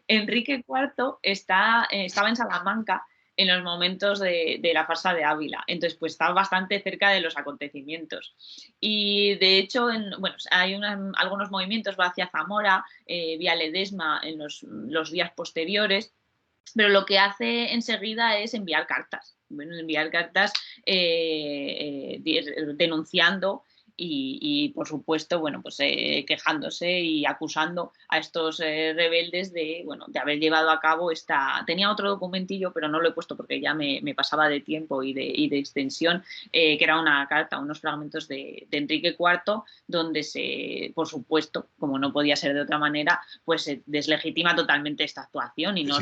Enrique IV estaba en Salamanca en los momentos de la farsa de Ávila, entonces pues estaba bastante cerca de los acontecimientos. Y de hecho, bueno, hay algunos movimientos, va hacia Zamora, vía Ledesma en los días posteriores, pero lo que hace enseguida es enviar cartas. Bueno, enviar cartas denunciando y, por supuesto, bueno, pues quejándose y acusando a estos rebeldes de, bueno, de haber llevado a cabo esta... Tenía otro documentillo, pero no lo he puesto porque ya me pasaba de tiempo y de extensión, que era una carta, unos fragmentos de Enrique IV, donde se, por supuesto, como no podía ser de otra manera, pues se deslegitima totalmente esta actuación y no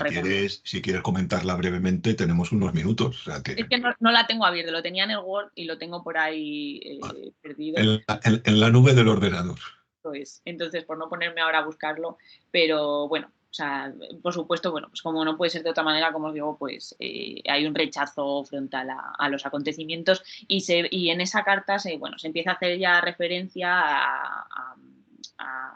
si quieres comentarla brevemente, tenemos unos minutos. O sea que... Es que no la tengo abierta, lo tenía en el Word y lo tengo por ahí perdido. En la nube del ordenador. Pues, entonces, por no ponerme ahora a buscarlo, pero bueno, o sea, por supuesto, bueno, pues como no puede ser de otra manera, como os digo, pues hay un rechazo frontal a los acontecimientos y en esa carta se empieza a hacer ya referencia a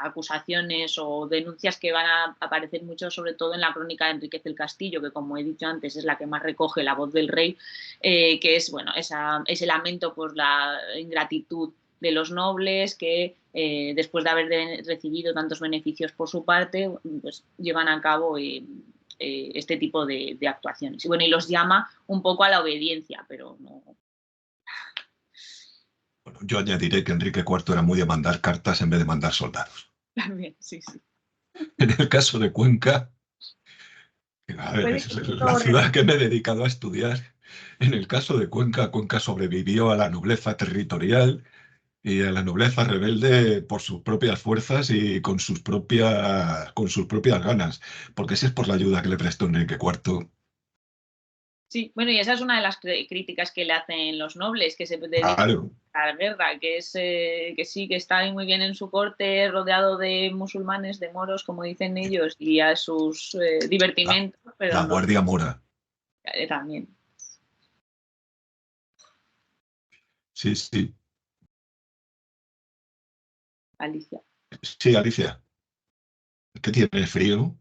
acusaciones o denuncias que van a aparecer mucho, sobre todo en la crónica de Enríquez del Castillo, que como he dicho antes es la que más recoge la voz del rey, que es ese lamento por la ingratitud de los nobles que después de haber recibido tantos beneficios por su parte, pues llevan a cabo este tipo de actuaciones. Y bueno, y los llama un poco a la obediencia, pero no... Bueno, yo añadiré que Enrique IV era muy de mandar cartas en vez de mandar soldados. También, sí, sí. En el caso de Cuenca, a ver, es la ciudad que me he dedicado a estudiar. En el caso de Cuenca, Cuenca sobrevivió a la nobleza territorial y a la nobleza rebelde por sus propias fuerzas y con sus propias ganas, porque si es por la ayuda que le prestó Enrique IV. Sí, bueno, y esa es una de las críticas que le hacen los nobles, que se dedican Claro. a la guerra, que es que sí, que está muy bien en su corte, rodeado de musulmanes, de moros, como dicen ellos, y a sus divertimentos, pero La no Guardia Mora. también. Sí, sí. Alicia. Sí, Alicia. ¿Qué tienes frío?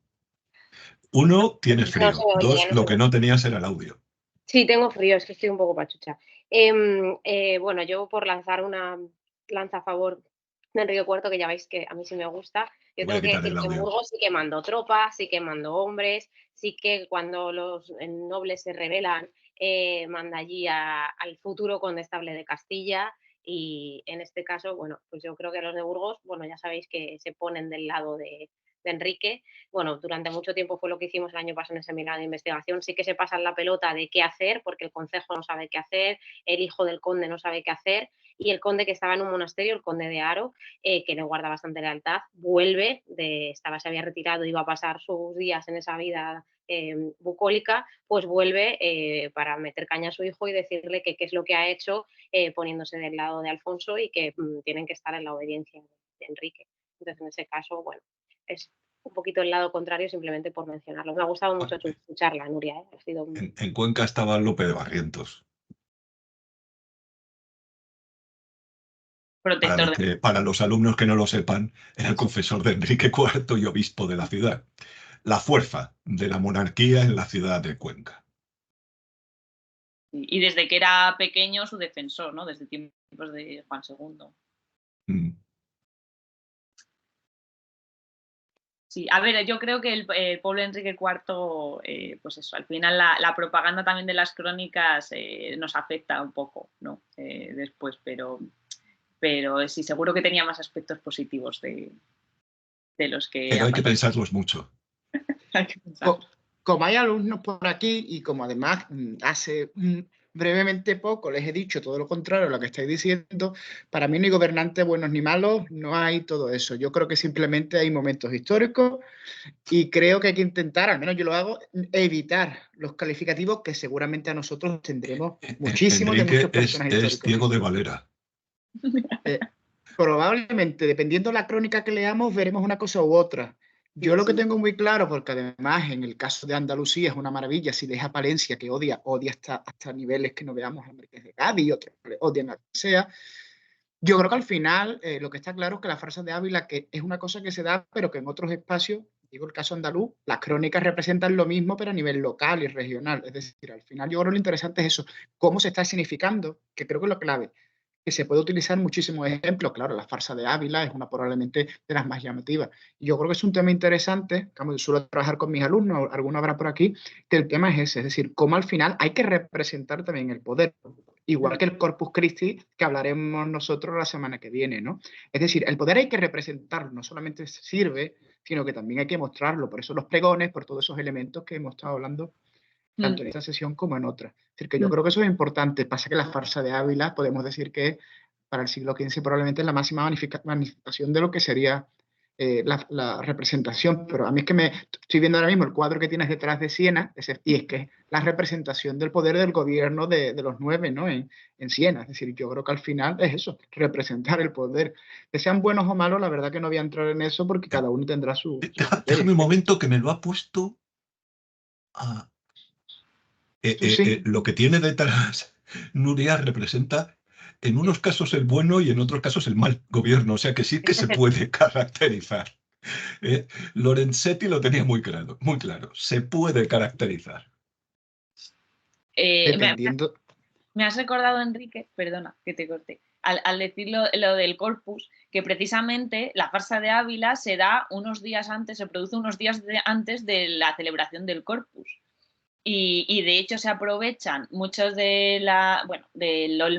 Uno, tienes No se frío. oye, Dos, lo que no tenías era el audio. Sí, tengo frío, es que estoy un poco pachucha. Bueno, yo por lanzar una lanza a favor de Enrique IV, que ya veis que a mí sí me gusta, yo Voy a tengo que quitar decir el que en audio. Burgos sí que mandó tropas, sí que mandó hombres, sí que cuando los nobles se rebelan, manda allí al futuro condestable de Castilla. Y en este caso, bueno, pues yo creo que los de Burgos, bueno, ya sabéis que se ponen del lado de Enrique. Bueno, durante mucho tiempo fue lo que hicimos el año pasado en el seminario de investigación. Sí que se pasan la pelota de qué hacer, porque el concejo no sabe qué hacer, el hijo del conde no sabe qué hacer, y el conde que estaba en un monasterio, el conde de Haro, que le guarda bastante lealtad, vuelve, se había retirado, iba a pasar sus días en esa vida bucólica, pues vuelve para meter caña a su hijo y decirle que qué es lo que ha hecho poniéndose del lado de Alfonso y que tienen que estar en la obediencia de Enrique. Entonces, en ese caso, bueno, es un poquito el lado contrario simplemente por mencionarlo. Me ha gustado mucho escucharla, Nuria. Ha sido... En Cuenca estaba Lope de Barrientos. Para los alumnos que no lo sepan, era el confesor de Enrique IV y obispo de la ciudad. La fuerza de la monarquía en la ciudad de Cuenca. Y desde que era pequeño su defensor, ¿no? Desde tiempos de Juan II. Sí, a ver, yo creo que el pueblo de Enrique IV, pues eso, al final la propaganda también de las crónicas nos afecta un poco, ¿no? Después, pero sí, seguro que tenía más aspectos positivos de los que... Pero hay que pensarlos mucho. Hay que pensarlos. Como hay alumnos por aquí y como además hace brevemente poco, les he dicho todo lo contrario a lo que estáis diciendo. Para mí no hay gobernantes buenos ni malos, no hay todo eso. Yo creo que simplemente hay momentos históricos y creo que hay que intentar, al menos yo lo hago, evitar los calificativos que seguramente a nosotros tendremos muchísimos de Enrique muchos personajes es históricos. ciego de Valera. Probablemente, dependiendo de la crónica que leamos, veremos una cosa u otra. Yo lo que tengo muy claro, porque además en el caso de Andalucía es una maravilla, si deja Palencia, que odia hasta niveles que no veamos a Marqués de Cádiz y otros que odian a quien sea. Yo creo que al final lo que está claro es que la farsa de Ávila, que es una cosa que se da, pero que en otros espacios, digo el caso andaluz, las crónicas representan lo mismo, pero a nivel local y regional. Es decir, al final yo creo que lo interesante es eso, cómo se está significando, que creo que es lo clave, que se puede utilizar muchísimos ejemplos. Claro, la farsa de Ávila es una probablemente de las más llamativas. Y yo creo que es un tema interesante, como yo suelo trabajar con mis alumnos, alguno habrá por aquí, que el tema es ese, es decir, cómo al final hay que representar también el poder. Igual que el Corpus Christi, que hablaremos nosotros la semana que viene, ¿no? Es decir, el poder hay que representarlo, no solamente sirve, sino que también hay que mostrarlo. Por eso los pregones, por todos esos elementos que hemos estado hablando tanto en esta sesión como en otras. Es decir, que yo creo que eso es importante. Pasa que la farsa de Ávila, podemos decir que para el siglo XV probablemente es la máxima manifestación de lo que sería la representación. Pero a mí es que me estoy viendo ahora mismo el cuadro que tienes detrás de Siena, y es que es la representación del poder del gobierno de los 9, ¿no? En Siena. Es decir, yo creo que al final es eso, representar el poder. Que sean buenos o malos, la verdad que no voy a entrar en eso porque cada uno tendrá su Déjame un momento que me lo ha puesto a... sí. Lo que tiene detrás Nuria representa en unos casos el bueno y en otros casos el mal gobierno, o sea que sí que se puede caracterizar. Lorenzetti lo tenía muy claro, se puede caracterizar. Dependiendo. Me has recordado, Enrique, perdona que te corté, al decir lo del corpus, que precisamente la farsa de Ávila se da unos días antes, se produce unos días antes de la celebración del corpus. Y de hecho se aprovechan muchos del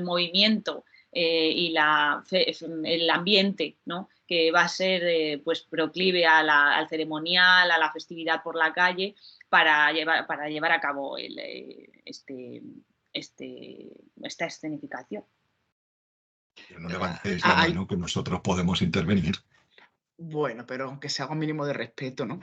movimiento y el ambiente, ¿no? Que va a ser pues proclive al ceremonial, a la festividad por la calle, para llevar a cabo esta escenificación. No levantéis la mano que nosotros podemos intervenir. Bueno, pero aunque se haga un mínimo de respeto, ¿no?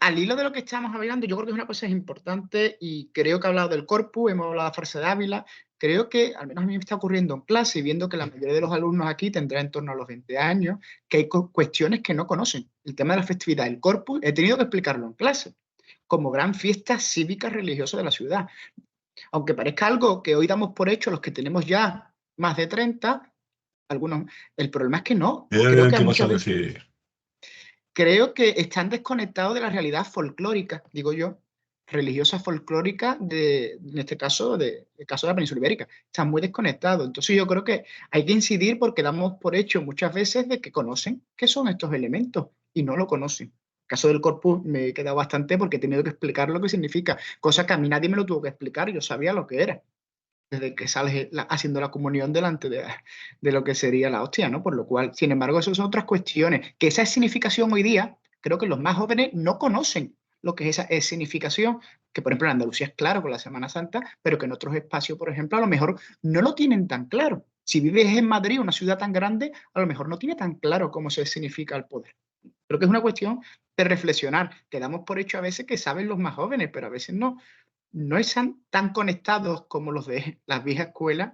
Al hilo de lo que estamos hablando, yo creo que es una cosa importante y creo que he hablado del corpus, hemos hablado de la farsa de Ávila, creo que, al menos a mí me está ocurriendo en clase, y viendo que la mayoría de los alumnos aquí tendrá en torno a los 20 años, que hay cuestiones que no conocen. El tema de la festividad del corpus, he tenido que explicarlo en clase, como gran fiesta cívica religiosa de la ciudad. Aunque parezca algo que hoy damos por hecho los que tenemos ya más de 30, algunos, el problema es que no. Creo que ¿Qué vas a muchas veces... decir? Creo que están desconectados de la realidad folclórica, digo yo, religiosa folclórica en este caso, el caso de la península ibérica. Están muy desconectados. Entonces yo creo que hay que incidir porque damos por hecho muchas veces de que conocen qué son estos elementos y no lo conocen. El caso del corpus me he quedado bastante porque he tenido que explicar lo que significa, cosa que a mí nadie me lo tuvo que explicar, yo sabía lo que era desde que sales haciendo la comunión delante de lo que sería la hostia, ¿no? Por lo cual, sin embargo, esas son otras cuestiones, que esa significación hoy día, creo que los más jóvenes no conocen lo que es esa significación, que por ejemplo en Andalucía es claro con la Semana Santa, pero que en otros espacios, por ejemplo, a lo mejor no lo tienen tan claro. Si vives en Madrid, una ciudad tan grande, a lo mejor no tiene tan claro cómo se significa el poder. Creo que es una cuestión de reflexionar, que damos por hecho a veces que saben los más jóvenes, pero a veces no están tan conectados como los de las viejas escuelas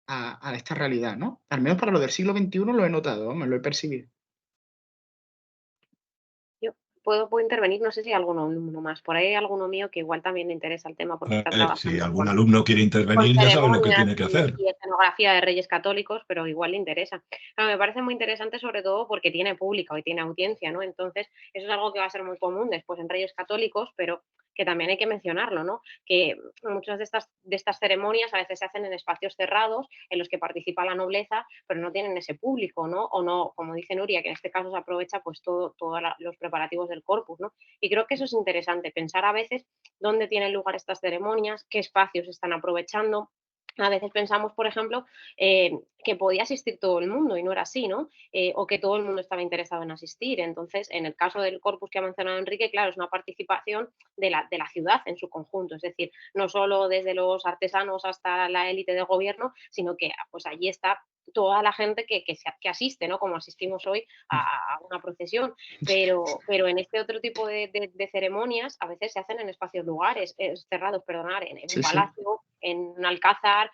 a esta realidad, ¿no? Al menos para lo del siglo XXI lo he notado, me lo he percibido. Yo puedo intervenir, no sé si hay alguno más. Por ahí hay alguno mío que igual también le interesa el tema porque está Si trabajando algún con alumno quiere intervenir, ya sabe lo que ceremonias tiene que hacer. y escenografía de reyes católicos, pero igual le interesa. Claro, me parece muy interesante sobre todo porque tiene público y tiene audiencia, ¿no? Entonces, eso es algo que va a ser muy común después en reyes católicos, pero que también hay que mencionarlo, ¿no? Que muchas de estas ceremonias a veces se hacen en espacios cerrados en los que participa la nobleza, pero no tienen ese público, ¿no? O no, como dice Nuria, que en este caso se aprovecha pues todos los preparativos del corpus, ¿no? Y creo que eso es interesante, pensar a veces dónde tienen lugar estas ceremonias, qué espacios están aprovechando, A veces pensamos, por ejemplo, que podía asistir todo el mundo y no era así, ¿no? O que todo el mundo estaba interesado en asistir. Entonces, en el caso del corpus que ha mencionado Enrique, claro, es una participación de la ciudad en su conjunto, es decir, no solo desde los artesanos hasta la élite de gobierno, sino que pues allí está toda la gente que asiste, ¿no? Como asistimos hoy a una procesión, pero en este otro tipo de ceremonias a veces se hacen en espacios lugares, cerrados, perdonar, en un Sí, sí. palacio, en un alcázar,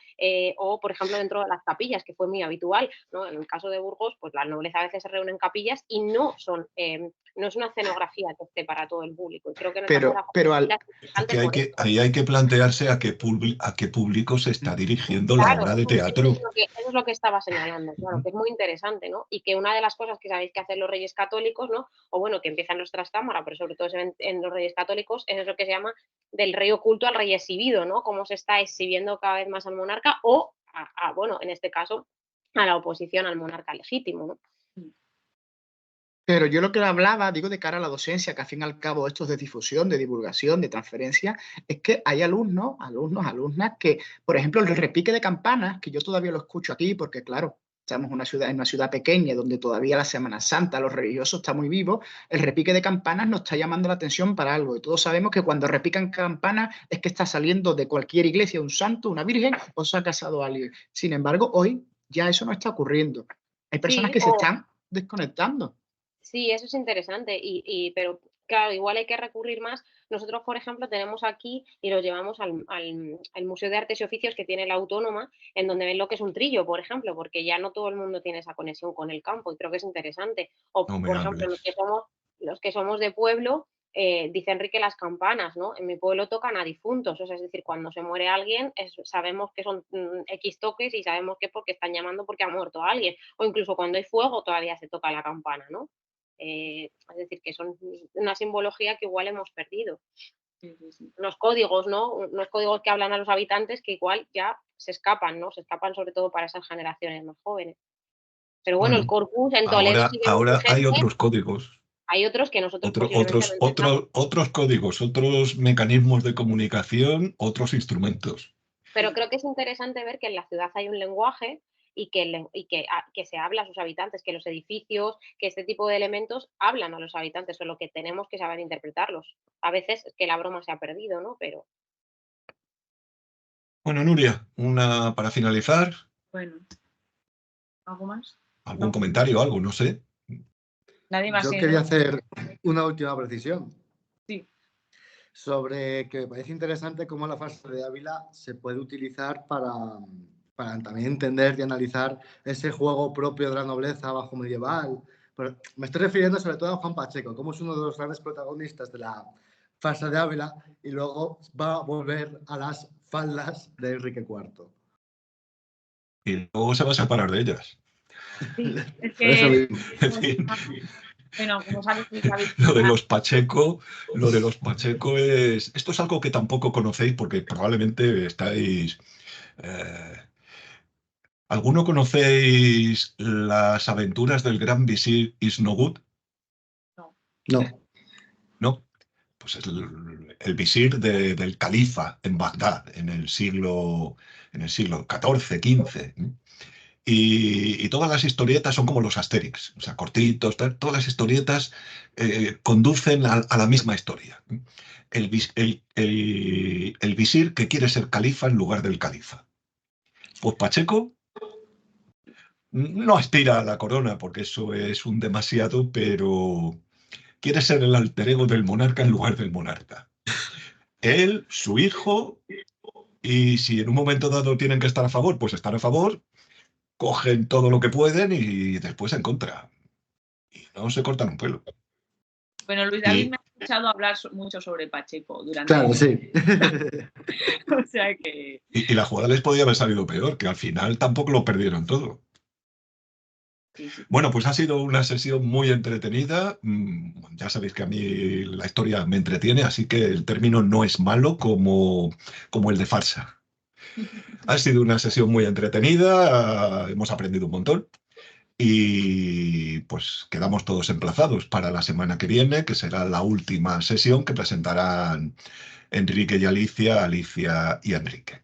o por ejemplo dentro de las capillas, que fue muy habitual, ¿no? En el caso de Burgos, pues la nobleza a veces se reúne en capillas y no es una escenografía que esté para todo el público. Y creo que en el caso de la Pero familia al, es interesante por eso. Ahí hay que plantearse a qué público se está dirigiendo la Claro, obra de eso teatro. es lo que estaba señalando, claro, que es muy interesante, ¿no? Y que una de las cosas que sabéis que hacen los reyes católicos, ¿no? O bueno, que empiezan los Trastámara, pero sobre todo se ven en los reyes católicos, es lo que se llama del rey oculto al rey exhibido, ¿no? Cómo se está exhibiendo cada vez más al monarca o, bueno, en este caso, a la oposición al monarca legítimo, ¿no? Pero yo lo que hablaba, digo, de cara a la docencia, que al fin y al cabo esto es de difusión, de divulgación, de transferencia, es que hay alumnas que, por ejemplo, el repique de campanas, que yo todavía lo escucho aquí, porque claro, estamos en una ciudad pequeña donde todavía la Semana Santa, lo religioso está muy vivo, el repique de campanas nos está llamando la atención para algo. Y todos sabemos que cuando repican campanas es que está saliendo de cualquier iglesia un santo, una virgen o se ha casado alguien. Sin embargo, hoy ya eso no está ocurriendo. Hay personas Sí, que se están desconectando. sí, eso es interesante, pero claro, igual hay que recurrir más. Nosotros, por ejemplo, tenemos aquí y lo llevamos al Museo de Artes y Oficios que tiene la Autónoma, en donde ven lo que es un trillo, por ejemplo, porque ya no todo el mundo tiene esa conexión con el campo y creo que es interesante. O, No me por ejemplo, hables. los que somos de pueblo, dice Enrique las campanas, ¿no? En mi pueblo tocan a difuntos, o sea, es decir, cuando se muere alguien, sabemos que son X toques y sabemos que es porque están llamando porque ha muerto alguien. O incluso cuando hay fuego todavía se toca la campana, ¿no? Es decir, que son una simbología que igual hemos perdido. Los códigos, ¿no? Unos códigos que hablan a los habitantes que igual ya se escapan, ¿no? Se escapan sobre todo para esas generaciones más jóvenes. Pero bueno, el Bueno, corpus en Toledo sigue muy ahora hay vigente. otros códigos, Hay otros que nosotros posiblemente no entendamos. otros códigos, otros mecanismos de comunicación, otros instrumentos. Pero creo que es interesante ver que en la ciudad hay un lenguaje que se habla a sus habitantes, que los edificios, que este tipo de elementos hablan a los habitantes, solo que tenemos que saber interpretarlos. A veces es que la broma se ha perdido, ¿no? Pero Bueno, Nuria, para finalizar, Bueno, ¿algo más? algún No, comentario, algo, no sé. nadie más. Yo quería hacer una última precisión Sí. sobre que me parece interesante cómo la farsa de Ávila se puede utilizar para también entender y analizar ese juego propio de la nobleza bajo medieval. Pero me estoy refiriendo sobre todo a Juan Pacheco, como es uno de los grandes protagonistas de la farsa de Ávila y luego va a volver a las faldas de Enrique IV. Y luego se va a separar de ellas. Sí, es Por eso que, mismo. En fin, bueno, como sabes, lo de los Pacheco es... Esto es algo que tampoco conocéis porque probablemente estáis... ¿Alguno conocéis las aventuras del gran visir Isnogud? No. ¿No? Pues es el visir del califa en Bagdad en el siglo XIV, XV. Y todas las historietas son como los Asterix, o sea, cortitos, todas las historietas conducen a la misma historia. El visir que quiere ser califa en lugar del califa. Pues Pacheco no aspira a la corona, porque eso es un demasiado, pero quiere ser el alter ego del monarca en lugar del monarca. Él, su hijo, y si en un momento dado tienen que estar a favor, pues están a favor, cogen todo lo que pueden y después en contra. Y no se cortan un pelo. Bueno, Luis David me ha escuchado hablar mucho sobre Pacheco durante... Claro, sí. O sea que... Y la jugada les podía haber salido peor, que al final tampoco lo perdieron todo. Sí, sí. Bueno, pues ha sido una sesión muy entretenida. Ya sabéis que a mí la historia me entretiene, así que el término no es malo como el de farsa. Ha sido una sesión muy entretenida, hemos aprendido un montón y pues quedamos todos emplazados para la semana que viene, que será la última sesión que presentarán Enrique y Alicia, Alicia y Enrique.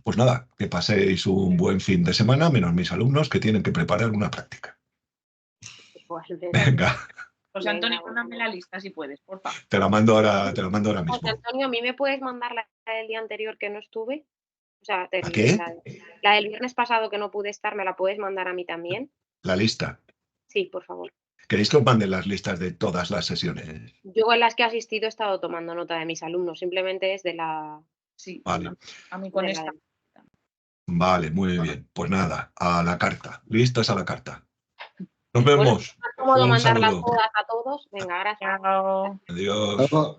Pues nada, que paséis un buen fin de semana, menos mis alumnos que tienen que preparar una práctica. Igualmente. Venga, José Antonio, Venga, mándame la lista si puedes, por favor. te la mando ahora José mismo. Antonio, ¿a mí me puedes mandar la del día anterior que no estuve? O sea, ¿A qué? la del viernes pasado que no pude estar, ¿me la puedes mandar a mí también? La lista. Sí, por favor. ¿Queréis que os manden las listas de todas las sesiones? Yo en las que he asistido he estado tomando nota de mis alumnos, simplemente es de la... Sí, Vale, a mí con de esta. la- vale, muy bien. Pues nada, a la carta. Listas a la carta. Nos Bueno, vemos. es más cómodo Un mandarlas saludo. todas a todos. Venga, gracias. Chao. Adiós. Luego,